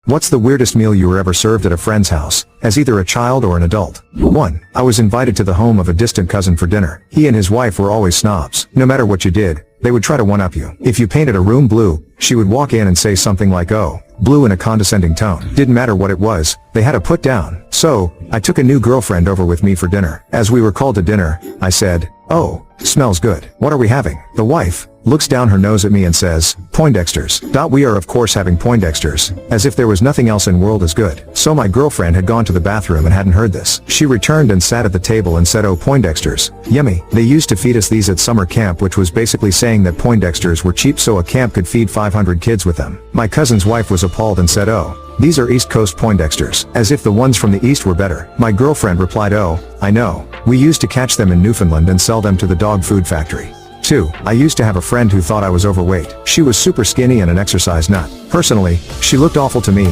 What's the weirdest meal you were ever served at a friend's house, as either a child or an adult? 1. I was invited to the home of a distant cousin for dinner. He and his wife were always snobs. No matter what you did, they would try to one-up you. If you painted a room blue, she would walk in and say something like, "Oh, blue," in a condescending tone. Didn't matter what it was, they had to put down. So, I took a new girlfriend over with me for dinner. As we were called to dinner, I said, "Oh, smells good. What are we having?" The wife looks down her nose at me and says, "Poindexter's." We are of course having Poindexter's, as if there was nothing else in world as good. So my girlfriend had gone to the bathroom and hadn't heard this. She returned and sat at the table and said, "Oh, Poindexter's. Yummy. They used to feed us these at summer camp," which was basically saying that Poindexter's were cheap so a camp could feed 500 kids with them. My cousin's wife was appalled and said, "Oh, these are East Coast Poindexter's," as if the ones from the East were better. My girlfriend replied, "Oh, I know. We used to catch them in Newfoundland and sell them to the dog food factory." 2. I used to have a friend who thought I was overweight. She was super skinny and an exercise nut. Personally, she looked awful to me,